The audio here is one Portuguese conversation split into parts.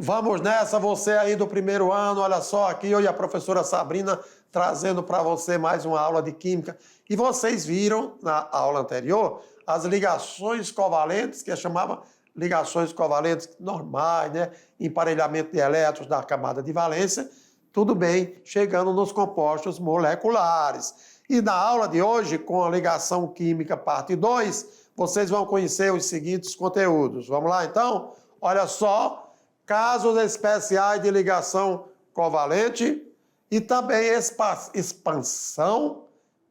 Vamos nessa, você aí do primeiro ano, olha só, aqui eu e a professora Sabrina trazendo para você mais uma aula de química. E vocês viram na aula anterior as ligações covalentes, que eu chamava ligações covalentes normais, né? Emparelhamento de elétrons da camada de valência, tudo bem, chegando nos compostos moleculares. E na aula de hoje, com a ligação química parte 2, vocês vão conhecer os seguintes conteúdos. Vamos lá, então? Olha só, casos especiais de ligação covalente e também expansão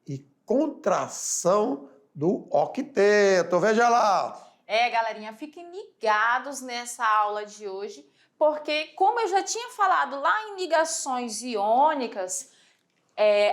e contração do octeto. Veja lá. Galerinha, fiquem ligados nessa aula de hoje, porque como eu já tinha falado lá em ligações iônicas,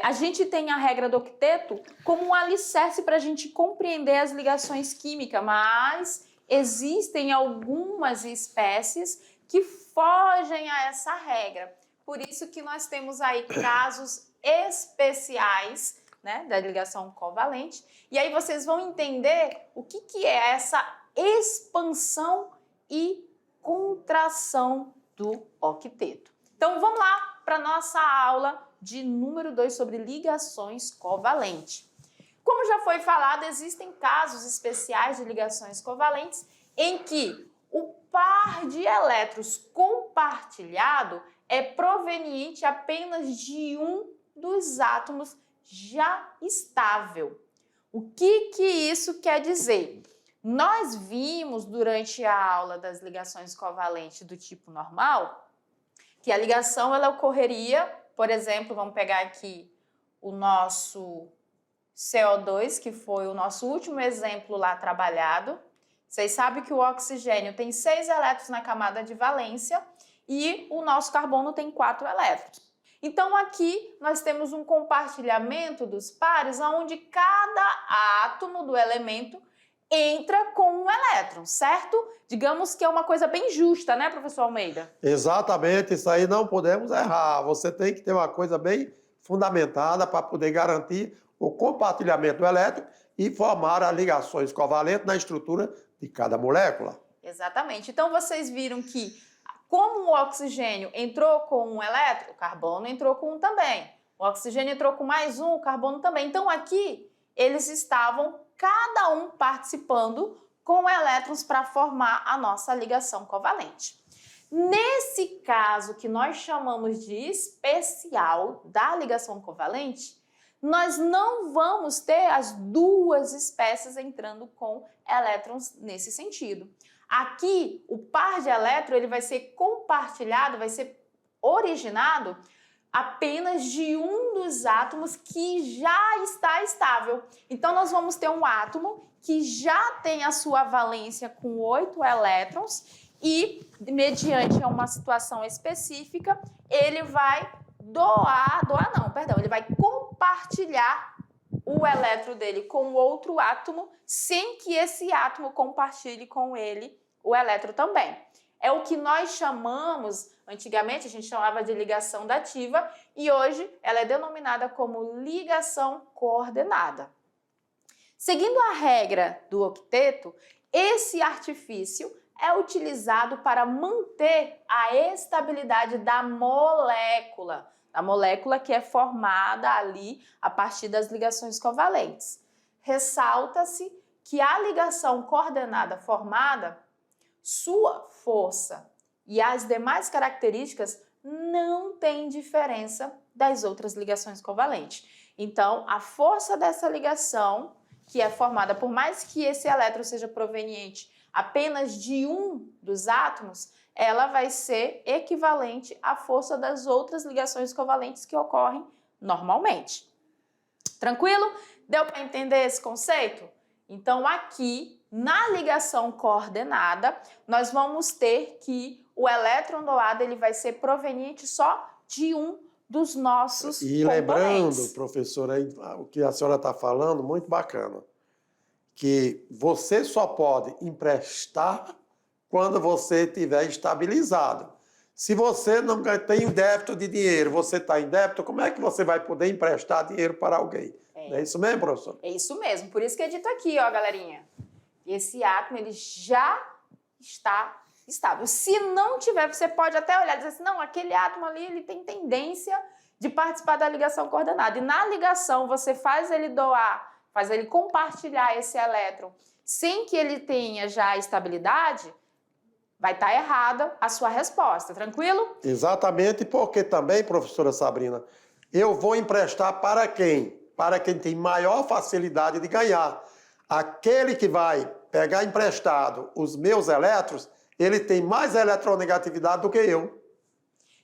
a gente tem a regra do octeto como um alicerce para a gente compreender as ligações químicas, mas existem algumas espécies que fogem a essa regra. Por isso que nós temos aí casos especiais, né, da ligação covalente. E aí vocês vão entender o que é essa expansão e contração do octeto. Então vamos lá para a nossa aula de número 2 sobre ligações covalentes. Como já foi falado, existem casos especiais de ligações covalentes em que o par de elétrons compartilhado é proveniente apenas de um dos átomos já estável. O que isso quer dizer? Nós vimos durante a aula das ligações covalentes do tipo normal que a ligação ela ocorreria, por exemplo, vamos pegar aqui o nosso CO2, que foi o nosso último exemplo lá trabalhado. Vocês sabem que o oxigênio tem 6 elétrons na camada de valência e o nosso carbono tem 4 elétrons. Então aqui nós temos um compartilhamento dos pares onde cada átomo do elemento entra com um elétron, certo? Digamos que é uma coisa bem justa, né, professor Almeida? Exatamente, isso aí não podemos errar. Você tem que ter uma coisa bem fundamentada para poder garantir o compartilhamento elétrico e formar as ligações covalentes na estrutura de cada molécula. Exatamente. Então vocês viram que como o oxigênio entrou com um elétron, o carbono entrou com um também. O oxigênio entrou com mais um, o carbono também. Então aqui eles estavam cada um participando com elétrons para formar a nossa ligação covalente. Nesse caso que nós chamamos de especial da ligação covalente, nós não vamos ter as duas espécies entrando com elétrons nesse sentido. Aqui, o par de elétrons ele vai ser compartilhado, vai ser originado apenas de um dos átomos que já está estável. Então, nós vamos ter um átomo que já tem a sua valência com 8 elétrons e, mediante uma situação específica, ele vai ele vai compartilhar o elétron dele com outro átomo sem que esse átomo compartilhe com ele o elétron também. É o que nós chamamos, antigamente a gente chamava de ligação dativa e hoje ela é denominada como ligação coordenada. Seguindo a regra do octeto, esse artifício é utilizado para manter a estabilidade da molécula que é formada ali a partir das ligações covalentes. Ressalta-se que a ligação coordenada formada, sua força e as demais características não têm diferença das outras ligações covalentes. Então, a força dessa ligação, que é formada por mais que esse elétron seja proveniente apenas de um dos átomos, ela vai ser equivalente à força das outras ligações covalentes que ocorrem normalmente. Tranquilo? Deu para entender esse conceito? Então, aqui, na ligação coordenada, nós vamos ter que o elétron doado ele vai ser proveniente só de um dos nossos componentes. Lembrando, professora, o que a senhora está falando, muito bacana, que você só pode emprestar quando você estiver estabilizado. Se você não tem débito de dinheiro, você está em débito, como é que você vai poder emprestar dinheiro para alguém? Não é isso mesmo, professor? É isso mesmo. Por isso que é dito aqui, ó, galerinha. Esse átomo ele já está estável. Se não tiver, você pode até olhar e dizer assim, não, aquele átomo ali ele tem tendência de participar da ligação coordenada. E na ligação você faz ele doar, faz ele compartilhar esse elétron sem que ele tenha já estabilidade, vai estar errada a sua resposta, tranquilo? Exatamente, porque também, professora Sabrina, eu vou emprestar para quem? Para quem tem maior facilidade de ganhar. Aquele que vai pegar emprestado os meus elétrons, ele tem mais eletronegatividade do que eu.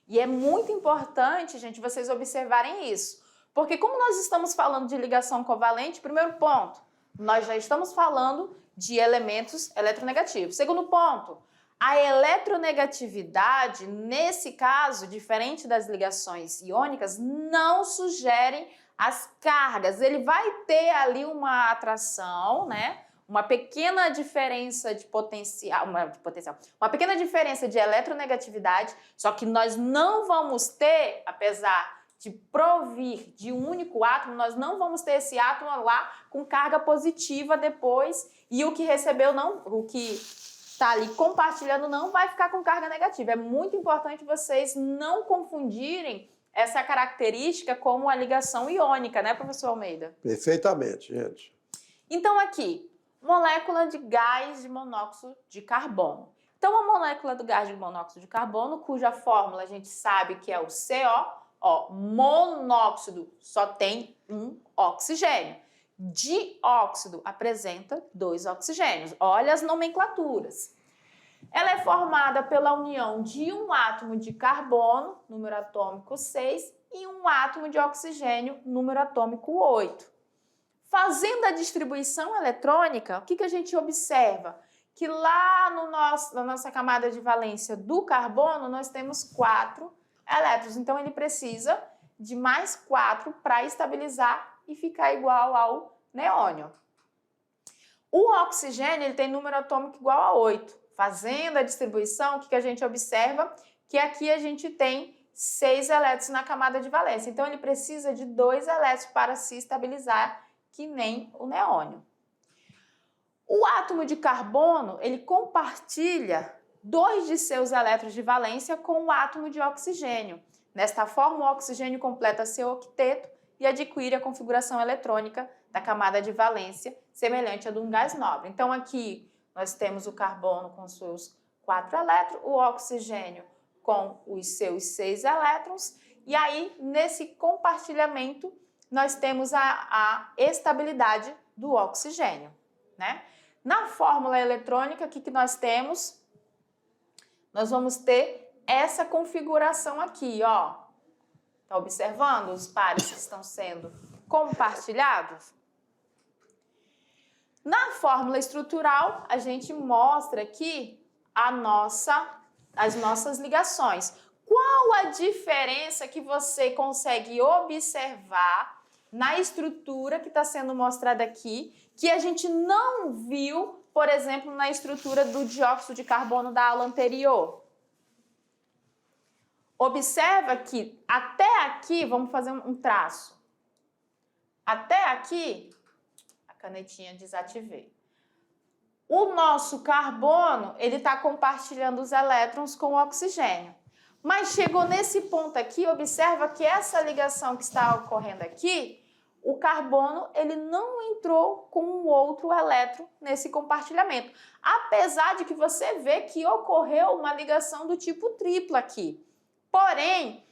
E é muito importante, gente, vocês observarem isso. Porque como nós estamos falando de ligação covalente, primeiro ponto, nós já estamos falando de elementos eletronegativos. Segundo ponto, a eletronegatividade, nesse caso, diferente das ligações iônicas, não sugerem as cargas. Ele vai ter ali uma atração, né? Uma pequena diferença de potencial, uma pequena diferença de eletronegatividade, só que nós não vamos ter, apesar de provir de um único átomo, nós não vamos ter esse átomo lá com carga positiva depois e o que recebeu não, o que está ali compartilhando não vai ficar com carga negativa. É muito importante vocês não confundirem essa característica como a ligação iônica, né, professor Almeida? Perfeitamente, gente. Então aqui, molécula de gás de monóxido de carbono. Então, a molécula do gás de monóxido de carbono, cuja fórmula a gente sabe que é o CO, ó, monóxido só tem um oxigênio. Dióxido apresenta 2 oxigênios. Olha as nomenclaturas. Ela é formada pela união de um átomo de carbono, número atômico 6, e um átomo de oxigênio, número atômico 8. Fazendo a distribuição eletrônica, o que a gente observa? Que lá na nossa camada de valência do carbono, nós temos 4 elétrons. Então, ele precisa de mais 4 para estabilizar e ficar igual ao neônio. O oxigênio ele tem número atômico igual a 8. Fazendo a distribuição, o que a gente observa? Que aqui a gente tem 6 elétrons na camada de valência. Então, ele precisa de 2 elétrons para se estabilizar, que nem o neônio. O átomo de carbono, ele compartilha 2 de seus elétrons de valência com o átomo de oxigênio. Desta forma, o oxigênio completa seu octeto e adquire a configuração eletrônica da camada de valência, semelhante à de um gás nobre. Então, aqui nós temos o carbono com seus 4 elétrons, o oxigênio com os seus 6 elétrons, e aí, nesse compartilhamento, nós temos a estabilidade do oxigênio, né? Na fórmula eletrônica, o que nós temos? Nós vamos ter essa configuração aqui, ó. Tá observando os pares que estão sendo compartilhados? Na fórmula estrutural, a gente mostra aqui as nossas ligações. Qual a diferença que você consegue observar na estrutura que está sendo mostrada aqui, que a gente não viu, por exemplo, na estrutura do dióxido de carbono da aula anterior? Observa que até aqui, vamos fazer um traço. Até aqui, a canetinha desativei. O nosso carbono, ele está compartilhando os elétrons com o oxigênio. Mas chegou nesse ponto aqui, observa que essa ligação que está ocorrendo aqui, o carbono ele não entrou com um outro elétron nesse compartilhamento. Apesar de que você vê que ocorreu uma ligação do tipo triplo aqui. Porém,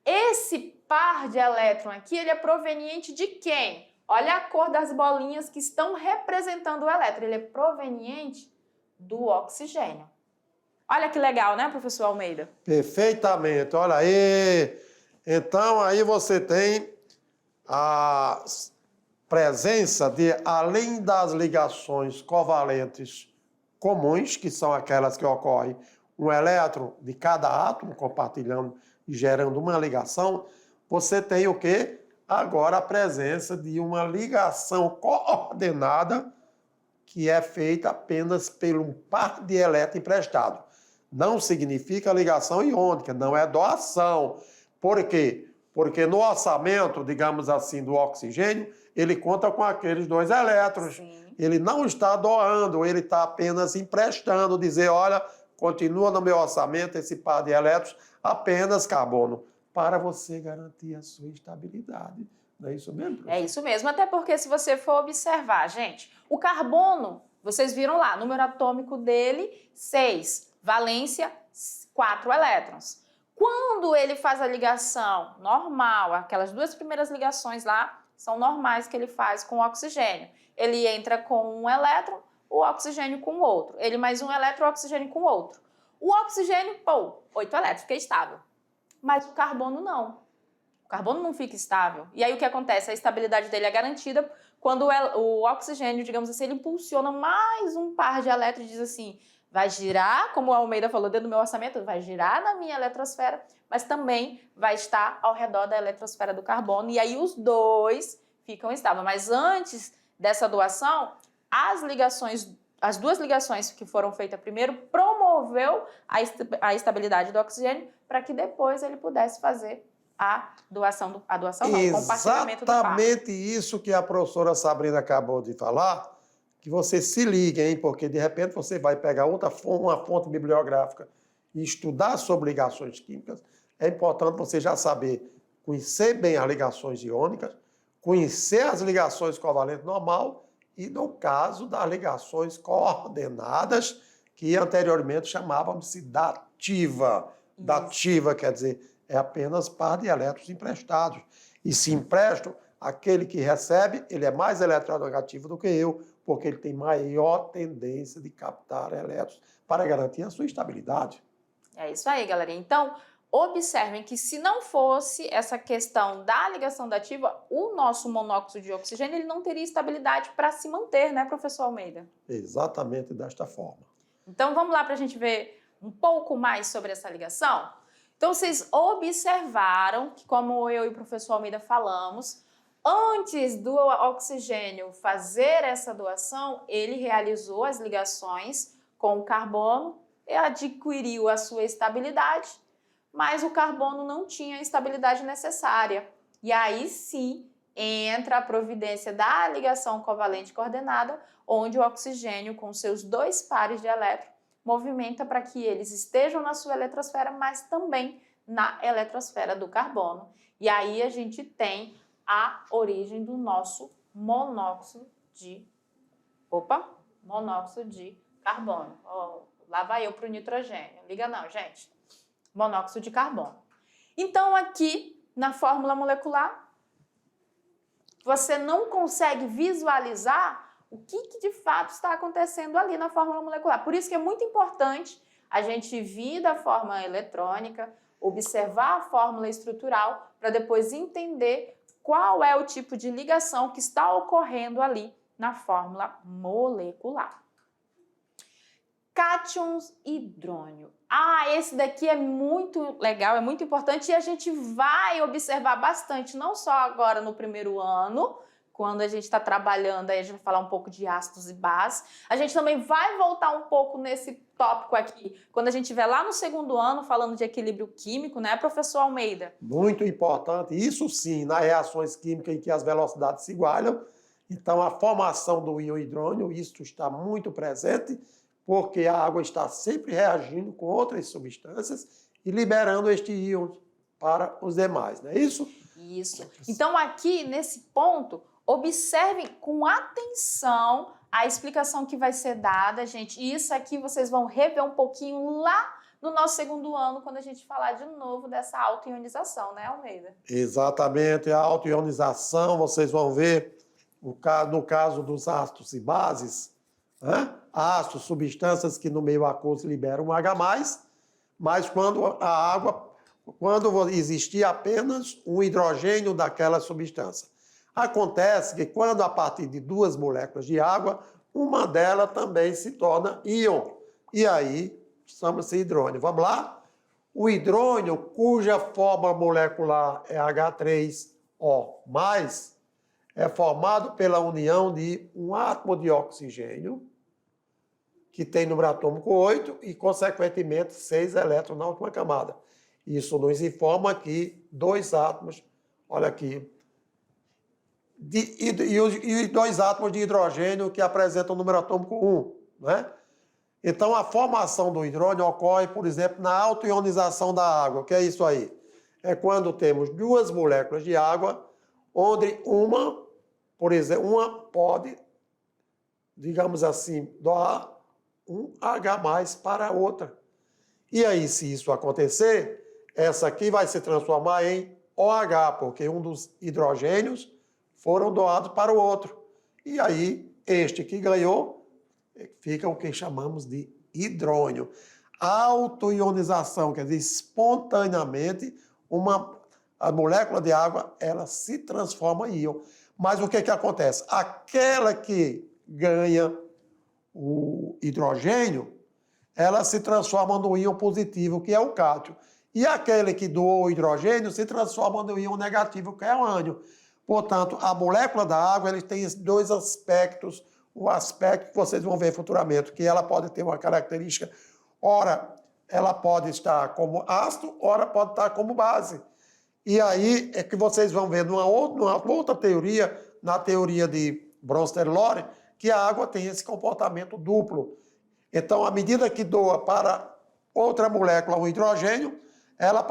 esse par de elétron aqui, ele é proveniente de quem? Olha a cor das bolinhas que estão representando o elétron. Ele é proveniente do oxigênio. Olha que legal, né, professor Almeida? Perfeitamente. Olha aí. Então, aí você tem a presença de, além das ligações covalentes comuns, que são aquelas que ocorrem um elétron de cada átomo compartilhando e gerando uma ligação, você tem o quê? Agora a presença de uma ligação coordenada que é feita apenas por um par de elétrons emprestado. Não significa ligação iônica, não é doação. Por quê? Porque no orçamento, digamos assim, do oxigênio, ele conta com aqueles 2 elétrons. Sim. Ele não está doando, ele está apenas emprestando, dizer, olha, continua no meu orçamento esse par de elétrons, apenas carbono, para você garantir a sua estabilidade. Não é isso mesmo, professor? É isso mesmo, até porque se você for observar, gente, o carbono, vocês viram lá, número atômico dele, 6, valência, 4 elétrons. Quando ele faz a ligação normal, aquelas duas primeiras ligações lá, são normais que ele faz com o oxigênio. Ele entra com um elétron, o oxigênio com o outro. Ele mais um elétron, o oxigênio com o outro. O oxigênio, 8 elétrons, fica estável. Mas o carbono não. O carbono não fica estável. E aí o que acontece? A estabilidade dele é garantida quando o oxigênio, digamos assim, ele impulsiona mais um par de elétrons e diz assim, vai girar, como o Almeida falou dentro do meu orçamento, vai girar na minha eletrosfera, mas também vai estar ao redor da eletrosfera do carbono. E aí os dois ficam estáveis. Mas antes dessa doação, as duas ligações que foram feitas primeiro promoveu a estabilidade do oxigênio para que depois ele pudesse fazer a doação não, o compartilhamento do par. Exatamente isso que a professora Sabrina acabou de falar, que você se ligue, hein? Porque de repente você vai pegar uma fonte bibliográfica e estudar sobre ligações químicas. É importante você já saber conhecer bem as ligações iônicas, conhecer as ligações covalentes normal e, no caso, das ligações coordenadas, que anteriormente chamávamos-se dativa. Isso. Dativa quer dizer, é apenas par de elétrons emprestados. E se empresto, aquele que recebe, ele é mais eletronegativo do que eu, porque ele tem maior tendência de captar elétrons para garantir a sua estabilidade. É isso aí, galera. Então, observem que se não fosse essa questão da ligação dativa, o nosso monóxido de oxigênio ele não teria estabilidade para se manter, né, professor Almeida? Exatamente desta forma. Então, vamos lá para a gente ver um pouco mais sobre essa ligação? Então, vocês observaram que, como eu e o professor Almeida falamos, antes do oxigênio fazer essa doação, ele realizou as ligações com o carbono e adquiriu a sua estabilidade, mas o carbono não tinha a estabilidade necessária. E aí sim entra a providência da ligação covalente coordenada, onde o oxigênio, com seus dois pares de elétrons, movimenta para que eles estejam na sua eletrosfera, mas também na eletrosfera do carbono. E aí a gente tem a origem do nosso monóxido de carbono. Oh, lá vai eu para o nitrogênio. Liga não, gente. Monóxido de carbono. Então, aqui na fórmula molecular, você não consegue visualizar o que de fato está acontecendo ali na fórmula molecular. Por isso que é muito importante a gente vir da fórmula eletrônica, observar a fórmula estrutural, para depois entender qual é o tipo de ligação que está ocorrendo ali na fórmula molecular. Cátions hidrônio. Esse daqui é muito legal, é muito importante e a gente vai observar bastante, não só agora no primeiro ano, quando a gente está trabalhando, aí a gente vai falar um pouco de ácidos e bases. A gente também vai voltar um pouco nesse tópico aqui, quando a gente estiver lá no segundo ano, falando de equilíbrio químico, né, professor Almeida? Muito importante, isso sim, nas reações químicas em que as velocidades se igualam. Então, a formação do íon hidrônio, isso está muito presente, porque a água está sempre reagindo com outras substâncias e liberando este íon para os demais, não é isso? Isso. Então, aqui, nesse ponto, observem com atenção a explicação que vai ser dada, gente. E isso aqui vocês vão rever um pouquinho lá no nosso segundo ano, quando a gente falar de novo dessa autoionização, né, Almeida? Exatamente, a autoionização, vocês vão ver, no caso dos ácidos e bases, ácidos, substâncias que no meio aquoso liberam um H+, mas quando existia apenas um hidrogênio daquela substância. Acontece que quando a partir de duas moléculas de água, uma delas também se torna íon. E aí, chama-se hidrônio. Vamos lá? O hidrônio, cuja forma molecular é H3O+, é formado pela união de um átomo de oxigênio, que tem número atômico 8 e, consequentemente, 6 elétrons na última camada. Isso nos informa que dois átomos, olha aqui, e dois átomos de hidrogênio que apresentam o número atômico 1, né? Então, a formação do hidrônio ocorre, por exemplo, na autoionização da água. O que é isso aí? É quando temos duas moléculas de água, onde uma, por exemplo, uma pode, digamos assim, doar um H+ para a outra. E aí, se isso acontecer, essa aqui vai se transformar em OH, porque um dos hidrogênios foram doados para o outro. E aí, este que ganhou, fica o que chamamos de hidrônio. Autoionização, quer dizer, espontaneamente, a molécula de água, ela se transforma em íon. Mas o que acontece? Aquela que ganha o hidrogênio, ela se transforma no íon positivo, que é o cátio. E aquele que doou o hidrogênio se transforma no íon negativo, que é o ânion. Portanto, a molécula da água ele tem esses dois aspectos, o aspecto que vocês vão ver futuramente, que ela pode ter uma característica, ora, ela pode estar como ácido, ora pode estar como base. E aí é que vocês vão ver numa outra teoria, na teoria de Bronsted-Lowry, que a água tem esse comportamento duplo. Então, à medida que doa para outra molécula o hidrogênio, ela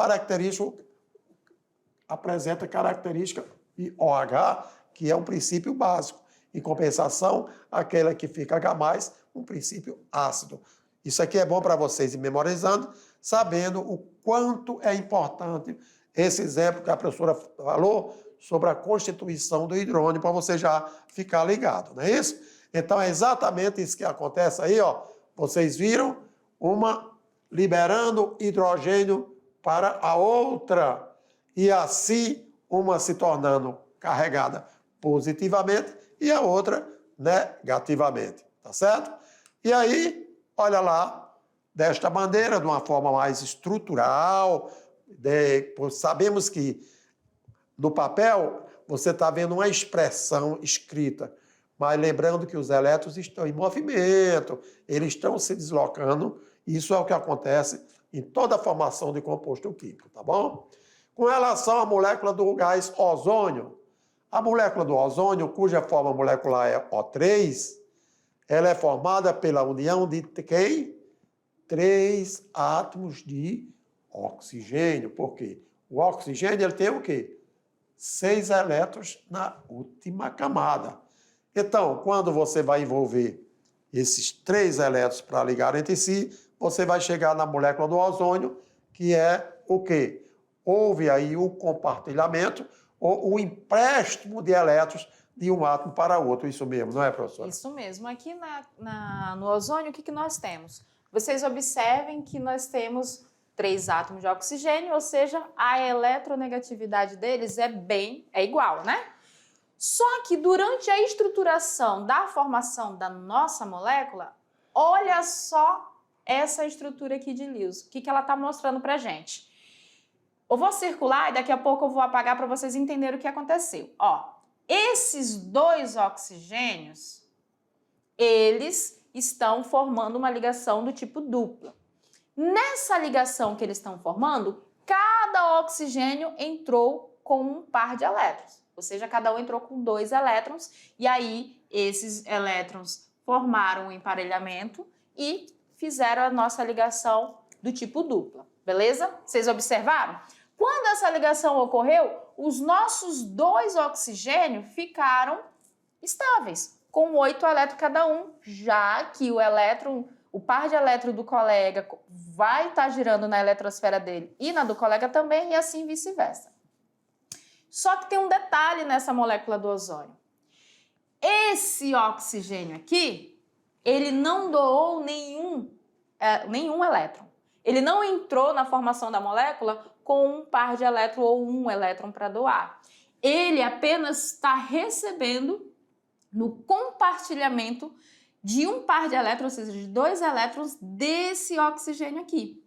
apresenta característica de OH, que é um princípio básico. Em compensação, aquela que fica H+, um princípio ácido. Isso aqui é bom para vocês ir memorizando, sabendo o quanto é importante esse exemplo que a professora falou sobre a constituição do hidrônio, para você já ficar ligado, não é isso? Então, é exatamente isso que acontece aí, ó. Vocês viram uma liberando hidrogênio para a outra, e assim uma se tornando carregada positivamente e a outra negativamente, tá certo? E aí, olha lá, desta maneira, de uma forma mais estrutural, sabemos que no papel você está vendo uma expressão escrita, mas lembrando que os elétrons estão em movimento, eles estão se deslocando, isso é o que acontece em toda a formação de composto químico, tá bom? Com relação à molécula do gás ozônio, a molécula do ozônio, cuja forma molecular é O3, ela é formada pela união de quem? 3 átomos de oxigênio. Por quê? O oxigênio ele tem o quê? 6 elétrons na última camada. Então, quando você vai envolver esses 3 elétrons para ligar entre si, você vai chegar na molécula do ozônio, que é o quê? Houve aí o compartilhamento, ou o empréstimo de elétrons de um átomo para outro. Isso mesmo, não é, professora? Isso mesmo. Aqui no ozônio, o que nós temos? Vocês observem que nós temos 3 átomos de oxigênio, ou seja, a eletronegatividade deles é igual, né? Só que durante a estruturação da formação da nossa molécula, olha só essa estrutura aqui de Lewis. O que ela está mostrando para a gente? Eu vou circular e daqui a pouco eu vou apagar para vocês entenderem o que aconteceu. Ó, esses 2 oxigênios, eles estão formando uma ligação do tipo dupla. Nessa ligação que eles estão formando, cada oxigênio entrou com um par de elétrons. Ou seja, cada um entrou com 2 elétrons e aí esses elétrons formaram um emparelhamento e fizeram a nossa ligação do tipo dupla. Beleza? Vocês observaram? Quando essa ligação ocorreu, os nossos 2 oxigênios ficaram estáveis, com 8 elétrons cada um, já que o par de elétrons do colega vai estar girando na eletrosfera dele e na do colega também, e assim vice-versa. Só que tem um detalhe nessa molécula do ozônio. Esse oxigênio aqui, ele não doou nenhum elétron. Ele não entrou na formação da molécula com um par de elétrons ou um elétron para doar. Ele apenas está recebendo no compartilhamento de um par de elétrons, ou seja, de 2 elétrons desse oxigênio aqui.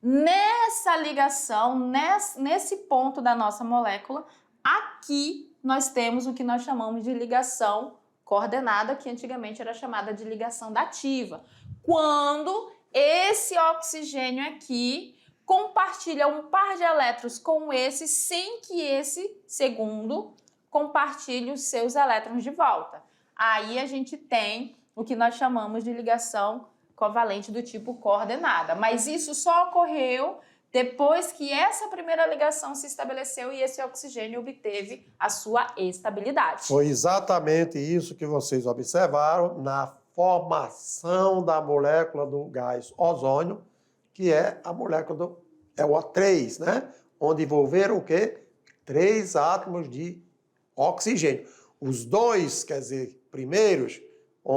Nessa ligação, nesse ponto da nossa molécula, aqui nós temos o que nós chamamos de ligação coordenada, que antigamente era chamada de ligação dativa. Quando esse oxigênio aqui compartilha um par de elétrons com esse, sem que esse segundo compartilhe os seus elétrons de volta. Aí a gente tem o que nós chamamos de ligação covalente do tipo coordenada. Mas isso só ocorreu depois que essa primeira ligação se estabeleceu e esse oxigênio obteve a sua estabilidade. Foi exatamente isso que vocês observaram na formação da molécula do gás ozônio, que é a molécula é o O3, né? Onde envolveram o quê? 3 átomos de oxigênio. Os dois, quer dizer, primeiros,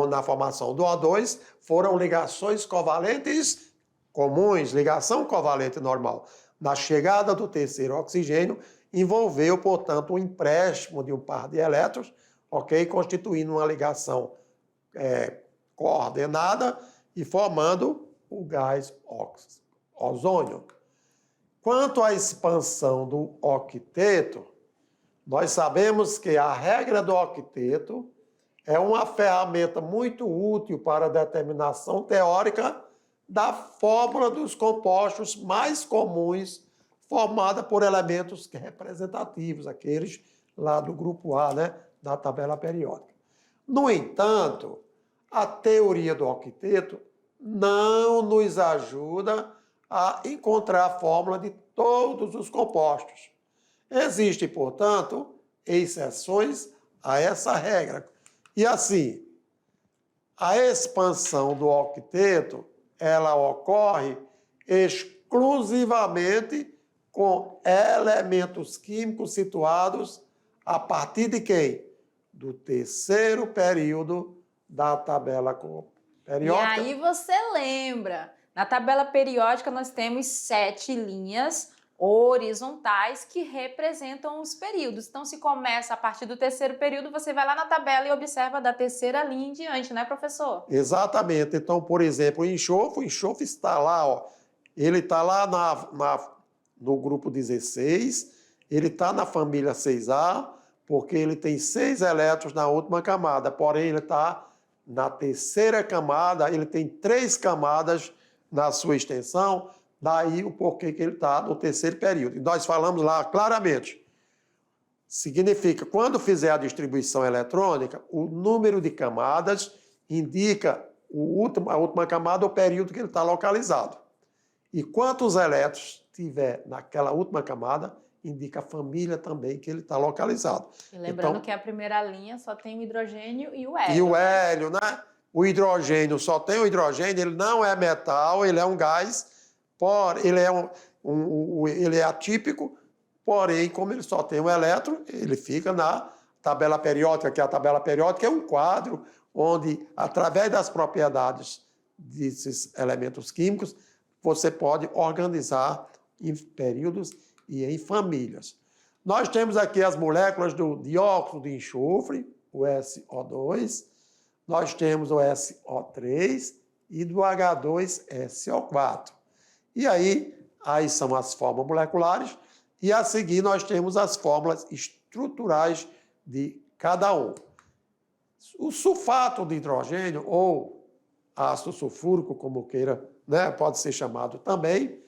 na formação do O2, foram ligações covalentes comuns, ligação covalente normal. Na chegada do terceiro oxigênio, envolveu, portanto, o empréstimo de um par de elétrons, ok? Constituindo uma ligação coordenada e formando o gás ozônio. Quanto à expansão do octeto, nós sabemos que a regra do octeto é uma ferramenta muito útil para a determinação teórica da fórmula dos compostos mais comuns formada por elementos representativos, aqueles lá do grupo A, né, da tabela periódica. No entanto, a teoria do octeto não nos ajuda a encontrar a fórmula de todos os compostos. Existem, portanto, exceções a essa regra. E assim, a expansão do octeto, ela ocorre exclusivamente com elementos químicos situados a partir de quem? Do terceiro período da tabela periódica. E aí você lembra, na tabela periódica nós temos 7 linhas horizontais que representam os períodos. Então, se começa a partir do terceiro período, você vai lá na tabela e observa da terceira linha em diante, né, professor? Exatamente. Então, por exemplo, o enxofre está lá, ó. Ele está lá no grupo 16, ele está na família 6A, porque ele tem 6 elétrons na última camada, porém ele está na terceira camada, ele tem 3 camadas na sua extensão, daí o porquê que ele está no terceiro período. E nós falamos lá claramente. Significa, quando fizer a distribuição eletrônica, o número de camadas indica a última camada, o período que ele está localizado. E quantos elétrons tiver naquela última camada, indica a família também que ele está localizado. E lembrando que a primeira linha só tem o hidrogênio e o hélio. E o hélio, né? O hidrogênio só tem o hidrogênio, ele não é metal, ele é um gás, ele é atípico, porém, como ele só tem um elétron, ele fica na tabela periódica, que a tabela periódica é um quadro onde, através das propriedades desses elementos químicos, você pode organizar em períodos e em famílias. Nós temos aqui as moléculas do dióxido de enxofre, o SO2, nós temos o SO3 e do H2SO4. E aí são as fórmulas moleculares, e a seguir nós temos as fórmulas estruturais de cada um. O sulfato de hidrogênio, ou ácido sulfúrico, como queira, né, pode ser chamado também,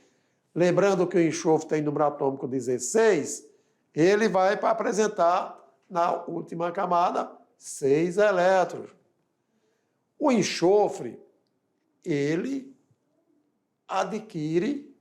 lembrando que o enxofre tem número atômico 16, ele vai para apresentar, na última camada, 6 elétrons. O enxofre, ele adquire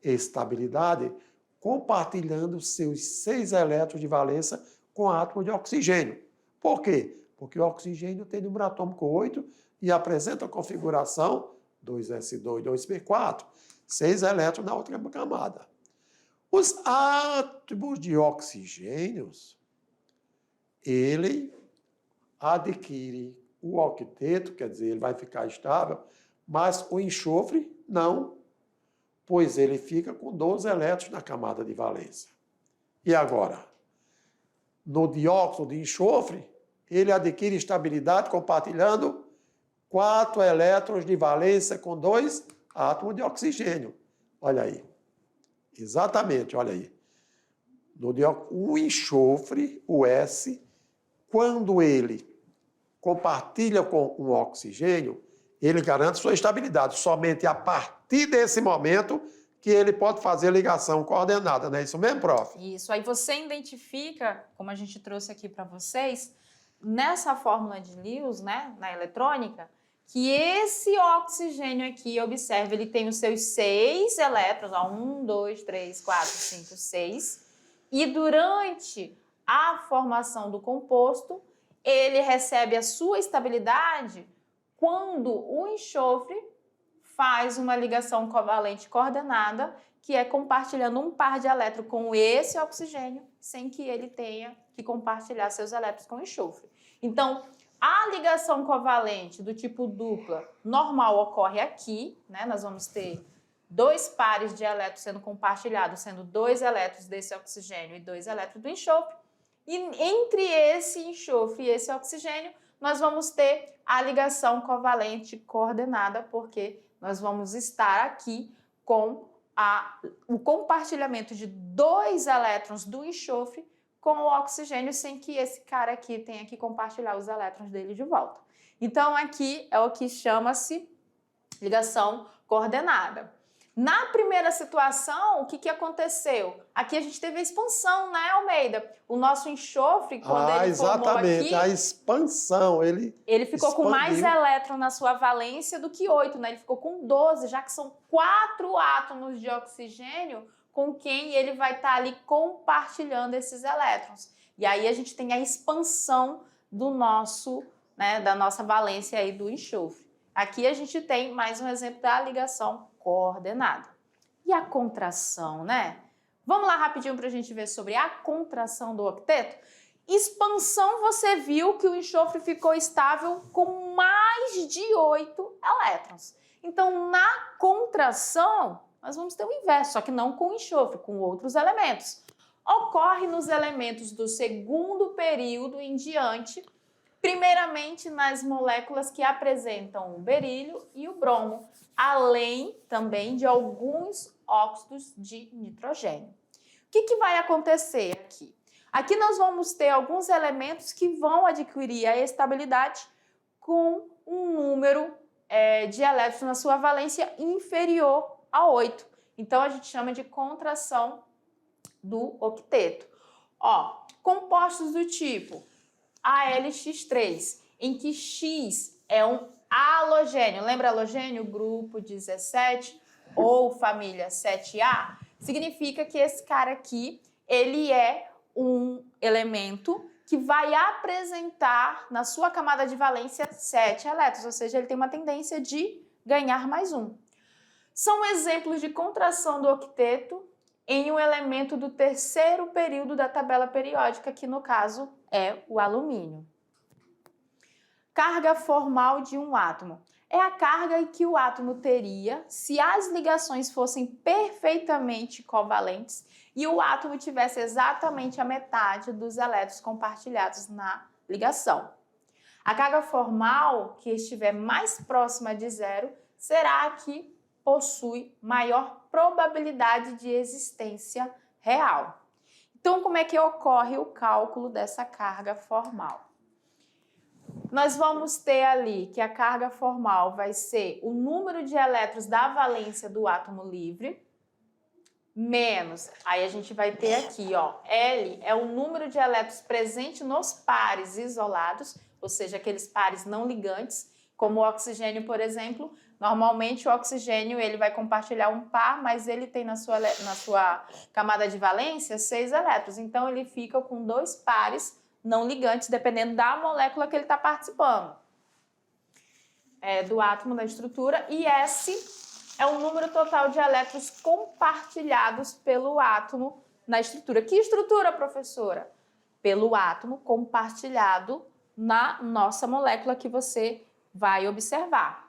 estabilidade compartilhando seus 6 elétrons de valência com átomo de oxigênio. Por quê? Porque o oxigênio tem número atômico 8 e apresenta a configuração 2s2, 2p4, 6 elétrons na outra camada. Os átomos de oxigênios, ele adquire o octeto, quer dizer, ele vai ficar estável, mas o enxofre não, pois ele fica com 12 elétrons na camada de valência. E agora? No dióxido de enxofre, ele adquire estabilidade compartilhando 4 elétrons de valência com 2 átomos de oxigênio. Olha aí. Exatamente, olha aí. O enxofre, o S, quando ele compartilha com um oxigênio, ele garante sua estabilidade. Somente a partir desse momento que ele pode fazer ligação coordenada, não é isso mesmo, prof? Isso. Aí você identifica, como a gente trouxe aqui para vocês, nessa fórmula de Lewis, né, na eletrônica, que esse oxigênio aqui, observe, ele tem os seus 6 elétrons, ó, 1, 2, 3, 4, 5, 6, e durante a formação do composto, ele recebe a sua estabilidade quando o enxofre faz uma ligação covalente coordenada, que é compartilhando um par de elétrons com esse oxigênio, sem que ele tenha que compartilhar seus elétrons com o enxofre. Então, a ligação covalente do tipo dupla normal ocorre aqui, né? Nós vamos ter 2 pares de elétrons sendo compartilhados, sendo 2 elétrons desse oxigênio e 2 elétrons do enxofre. E entre esse enxofre e esse oxigênio, nós vamos ter a ligação covalente coordenada, porque nós vamos estar aqui com o compartilhamento de 2 elétrons do enxofre com o oxigênio, sem que esse cara aqui tenha que compartilhar os elétrons dele de volta. Então, aqui é o que chama-se ligação coordenada. Na primeira situação, o que aconteceu? Aqui a gente teve a expansão, né, Almeida? O nosso enxofre, quando ele formou aqui... a expansão, ele ficou expandiu. com mais elétron na sua valência do que 8, né? Ele ficou com 12, já que são 4 átomos de oxigênio com quem ele vai estar ali compartilhando esses elétrons. E aí a gente tem a expansão do nosso, né, da nossa valência aí do enxofre. Aqui a gente tem mais um exemplo da ligação coordenada. E a contração, né? Vamos lá rapidinho para a gente ver sobre a contração do octeto. Expansão, você viu que o enxofre ficou estável com mais de 8 elétrons. Então, na contração, nós vamos ter o inverso, só que não com o enxofre, com outros elementos. Ocorre nos elementos do segundo período em diante, primeiramente nas moléculas que apresentam o berílio e o bromo, além também de alguns óxidos de nitrogênio. O que vai acontecer aqui? Aqui nós vamos ter alguns elementos que vão adquirir a estabilidade com um número de elétrons na sua valência inferior a 8. Então, a gente chama de contração do octeto. Ó, compostos do tipo ALX3, em que X é um halogênio. Lembra halogênio? Grupo 17 ou família 7A? Significa que esse cara aqui, ele é um elemento que vai apresentar na sua camada de valência 7 elétrons, ou seja, ele tem uma tendência de ganhar mais um. São exemplos de contração do octeto em um elemento do terceiro período da tabela periódica, que no caso é o alumínio. Carga formal de um átomo. É a carga que o átomo teria se as ligações fossem perfeitamente covalentes e o átomo tivesse exatamente a metade dos elétrons compartilhados na ligação. A carga formal que estiver mais próxima de zero será a que possui maior probabilidade de existência real. Então, como é que ocorre o cálculo dessa carga formal? Nós vamos ter ali que a carga formal vai ser o número de elétrons da valência do átomo livre, menos, aí a gente vai ter aqui, ó, L é o número de elétrons presente nos pares isolados, ou seja, aqueles pares não ligantes, como o oxigênio, por exemplo. Normalmente o oxigênio ele vai compartilhar um par, mas ele tem na sua camada de valência 6 elétrons, então ele fica com 2 pares não ligantes, dependendo da molécula que ele está participando. Do átomo da estrutura, e S é o número total de elétrons compartilhados pelo átomo na estrutura. Que estrutura, professora? Pelo átomo compartilhado na nossa molécula que você vai observar.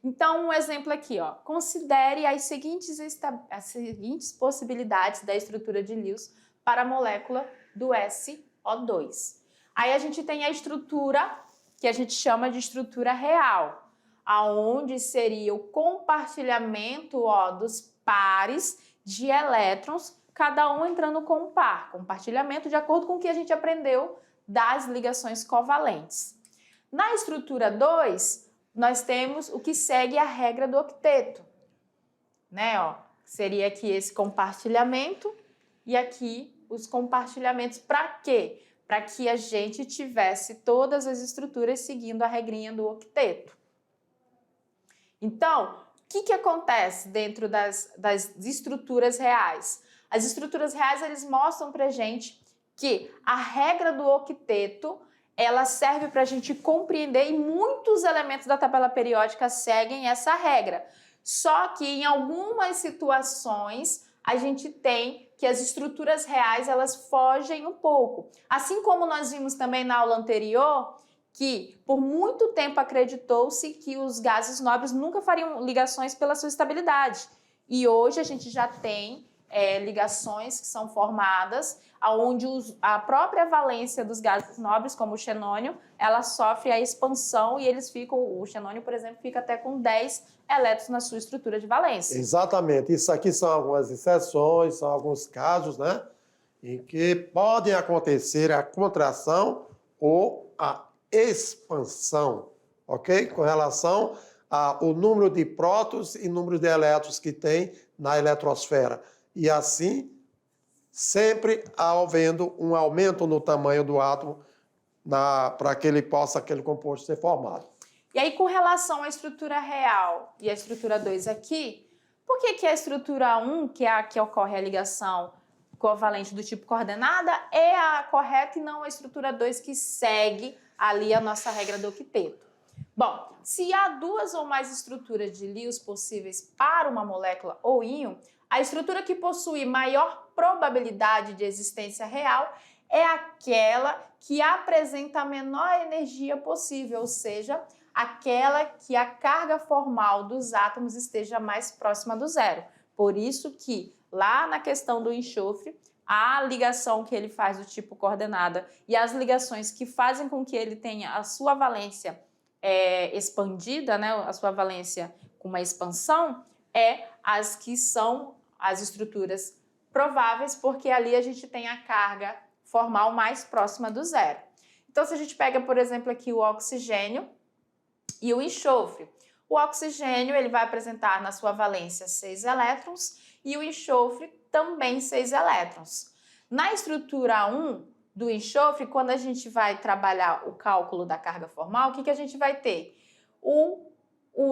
Então, um exemplo aqui, ó. Considere as seguintes possibilidades da estrutura de Lewis para a molécula do SO2. Aí a gente tem a estrutura que a gente chama de estrutura real, aonde seria o compartilhamento, ó, dos pares de elétrons, cada um entrando com um par. Compartilhamento de acordo com o que a gente aprendeu das ligações covalentes. Na estrutura 2, nós temos o que segue a regra do octeto, né? Ó, seria aqui esse compartilhamento e aqui os compartilhamentos para quê? para que a gente tivesse todas as estruturas seguindo a regrinha do octeto. Então, o que acontece dentro das estruturas reais? As estruturas reais, eles mostram para a gente que a regra do octeto, ela serve para a gente compreender, e muitos elementos da tabela periódica seguem essa regra. Só que em algumas situações a gente tem que as estruturas reais elas fogem um pouco. Assim como nós vimos também na aula anterior, que por muito tempo acreditou-se que os gases nobres nunca fariam ligações pela sua estabilidade. E hoje a gente já tem ligações que são formadas onde a própria valência dos gases nobres, como o xenônio, ela sofre a expansão e o xenônio, por exemplo, fica até com 10 elétrons na sua estrutura de valência. Exatamente. Isso aqui são algumas exceções, são alguns casos, né, em que podem acontecer a contração ou a expansão, ok? Com relação ao número de prótons e número de elétrons que tem na eletrosfera. E assim, sempre havendo um aumento no tamanho do átomo para que ele possa, aquele composto ser formado. E aí, com relação à estrutura real e à estrutura 2 aqui, por que a estrutura 1, que é a que ocorre a ligação covalente do tipo coordenada, é a correta e não a estrutura 2 que segue ali a nossa regra do octeto? Bom, se há duas ou mais estruturas de Lewis possíveis para uma molécula ou íon, a estrutura que possui maior probabilidade de existência real é aquela que apresenta a menor energia possível, ou seja, aquela que a carga formal dos átomos esteja mais próxima do zero. Por isso que, lá na questão do enxofre, a ligação que ele faz do tipo coordenada e as ligações que fazem com que ele tenha a sua valência expandida, né, a sua valência com uma expansão, as que são as estruturas prováveis, porque ali a gente tem a carga formal mais próxima do zero. Então, se a gente pega, por exemplo, aqui o oxigênio e o enxofre. O oxigênio ele vai apresentar na sua valência 6 elétrons e o enxofre também 6 elétrons. Na estrutura 1 do enxofre, quando a gente vai trabalhar o cálculo da carga formal, o que a gente vai ter? O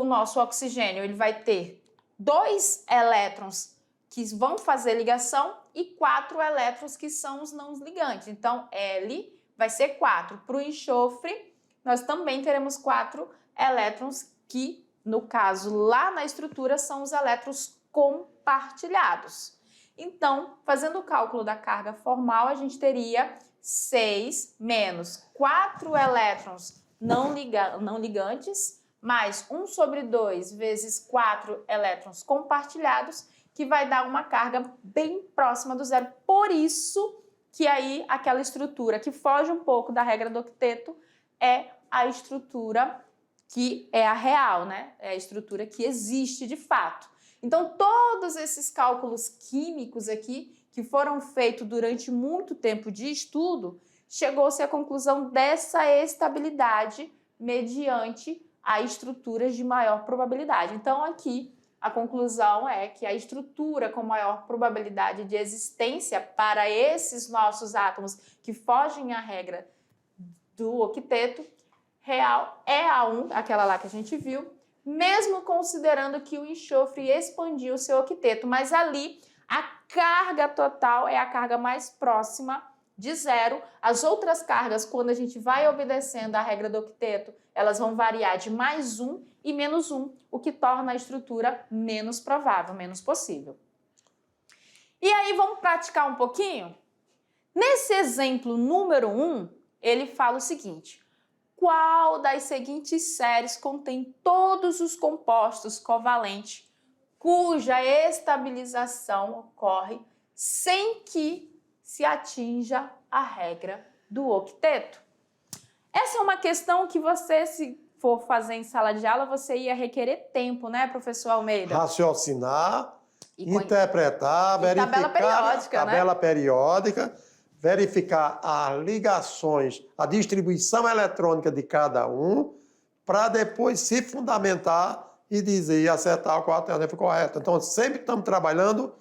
nosso oxigênio ele vai ter 2 elétrons que vão fazer ligação e 4 elétrons que são os não ligantes. Então, L vai ser 4. Para o enxofre, nós também teremos 4 elétrons que, no caso, lá na estrutura, são os elétrons compartilhados. Então, fazendo o cálculo da carga formal, a gente teria 6 menos 4 elétrons não ligantes, mais 1 sobre 2 vezes 4 elétrons compartilhados, que vai dar uma carga bem próxima do zero. Por isso que aí aquela estrutura que foge um pouco da regra do octeto é a estrutura que é a real, né? É a estrutura que existe de fato. Então, todos esses cálculos químicos aqui, que foram feitos durante muito tempo de estudo, chegou-se à conclusão dessa estabilidade mediante a estruturas de maior probabilidade. Então, aqui, a conclusão é que a estrutura com maior probabilidade de existência para esses nossos átomos que fogem à regra do octeto real é a 1, aquela lá que a gente viu, mesmo considerando que o enxofre expandiu o seu octeto, mas ali a carga total é a carga mais próxima de zero. As outras cargas, quando a gente vai obedecendo a regra do octeto, elas vão variar de mais 1 e menos 1, o que torna a estrutura menos provável, menos possível. E aí, vamos praticar um pouquinho? Nesse exemplo número 1, ele fala o seguinte: qual das seguintes séries contém todos os compostos covalentes cuja estabilização ocorre sem que se atinja a regra do octeto? Essa é uma questão que você, se for fazer em sala de aula, você ia requerer tempo, né, professor Almeida? Raciocinar, interpretar, verificar tabela periódica, tabela periódica, verificar as ligações, a distribuição eletrônica de cada um, para depois se fundamentar e dizer e acertar qual a alternativa correta. Então, sempre estamos trabalhando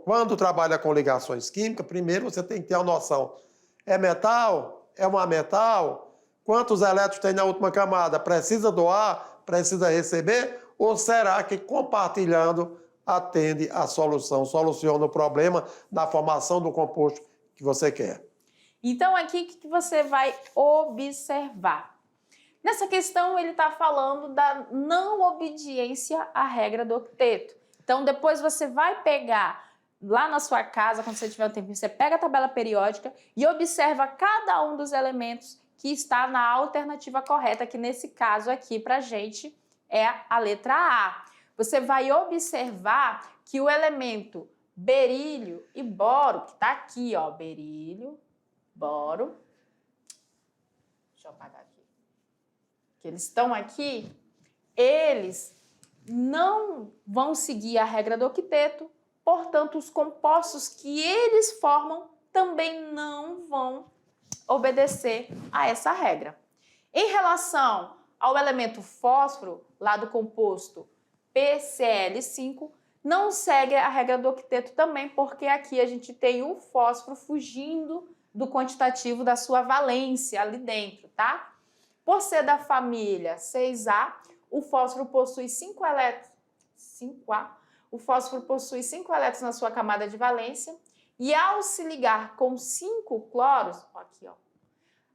quando trabalha com ligações químicas, primeiro você tem que ter a noção É metal? É um ametal? Quantos elétrons tem na última camada? Precisa doar? Precisa receber? Ou será que compartilhando atende a solução, soluciona o problema da formação do composto que você quer? Então, aqui, o que você vai observar? Nessa questão, ele está falando da não obediência à regra do octeto. Então, depois você vai pegar lá na sua casa, quando você tiver um tempinho, você pega a tabela periódica e observa cada um dos elementos que está na alternativa correta, que nesse caso aqui, para a gente, é a letra A. Você vai observar que o elemento berílio e boro, que está aqui, ó, berílio, boro, deixa eu apagar aqui, que eles estão aqui, eles não vão seguir a regra do octeto, portanto, os compostos que eles formam também não vão obedecer a essa regra. Em relação ao elemento fósforo, lá do composto PCl5, não segue a regra do octeto também, porque aqui a gente tem o fósforo fugindo do quantitativo da sua valência ali dentro, tá? Por ser da família 6A, o fósforo possui 5 elétrons, 5A, o fósforo possui 5 elétrons na sua camada de valência e ao se ligar com 5 cloros, aqui ó,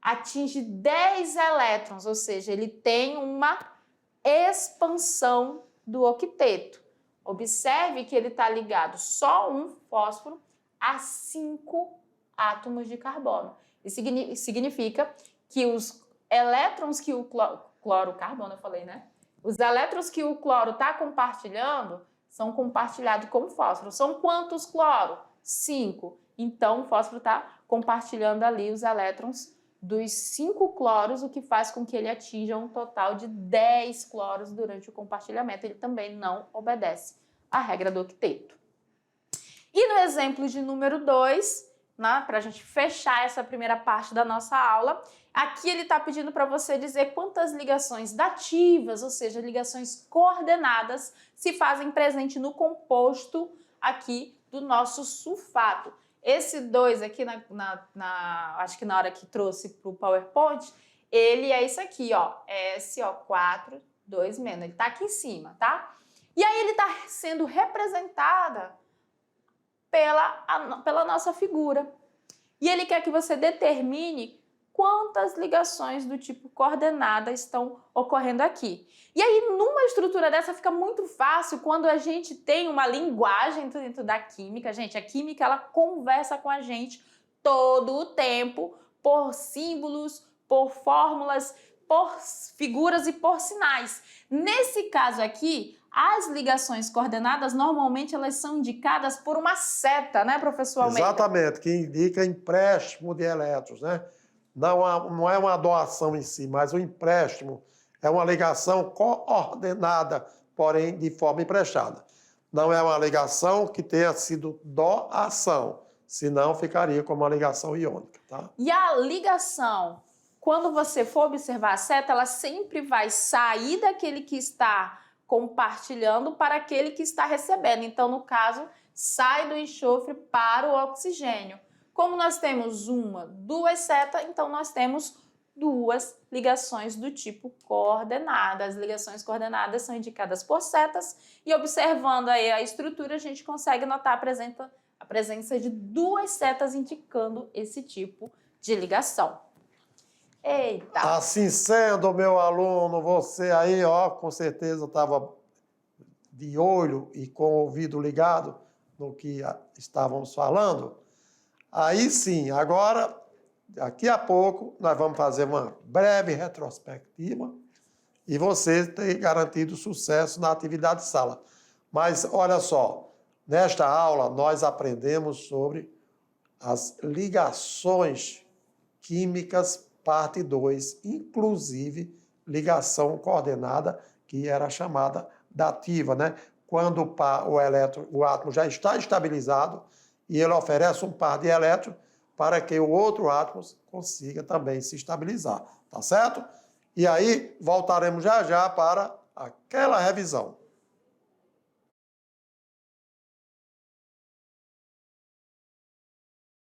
atinge 10 elétrons, ou seja, ele tem uma expansão do octeto. Observe que ele está ligado só um fósforo a 5 átomos de carbono. Isso significa que os elétrons que o cloro-carbono, eu falei, né? Os elétrons que o cloro está compartilhando são compartilhados com o fósforo. São quantos cloro? 5. Então, o fósforo está compartilhando ali os elétrons dos 5 cloros, o que faz com que ele atinja um total de 10 cloros durante o compartilhamento. Ele também não obedece à regra do octeto. E no exemplo de número 2, né, para a gente fechar essa primeira parte da nossa aula, aqui ele está pedindo para você dizer quantas ligações dativas, ou seja, ligações coordenadas, se fazem presente no composto aqui do nosso sulfato. Esse 2 aqui, acho que na hora que trouxe para o PowerPoint, ele é isso aqui, ó, SO4, 2 menos, ele está aqui em cima, tá? E aí ele está sendo representada pela nossa figura. E ele quer que você determine quantas ligações do tipo coordenada estão ocorrendo aqui. E aí, numa estrutura dessa, fica muito fácil quando a gente tem uma linguagem dentro da química. Gente, a química, ela conversa com a gente todo o tempo por símbolos, por fórmulas, por figuras e por sinais. Nesse caso aqui, as ligações coordenadas, normalmente, elas são indicadas por uma seta, né, professor Almeida? Exatamente, que indica empréstimo de elétrons, né? Não é uma doação em si, mas o empréstimo é uma ligação coordenada, porém de forma emprestada. Não é uma ligação que tenha sido doação, senão ficaria como uma ligação iônica, tá? E a ligação, quando você for observar a seta, ela sempre vai sair daquele que está compartilhando para aquele que está recebendo. Então, no caso, sai do enxofre para o oxigênio. Como nós temos duas setas, então nós temos 2 ligações do tipo coordenada. As ligações coordenadas são indicadas por setas e observando aí a estrutura, a gente consegue notar a presença de 2 setas indicando esse tipo de ligação. Eita! Assim sendo, meu aluno, você aí, ó, com certeza estava de olho e com o ouvido ligado no que estávamos falando. Aí sim, agora, daqui a pouco, nós vamos fazer uma breve retrospectiva e você tem garantido sucesso na atividade de sala. Mas, olha só, nesta aula nós aprendemos sobre as ligações químicas, parte 2, inclusive ligação coordenada, que era chamada dativa, né? Quando o átomo já está estabilizado, e ele oferece um par de elétrons para que o outro átomo consiga também se estabilizar, tá certo? E aí voltaremos já já para aquela revisão.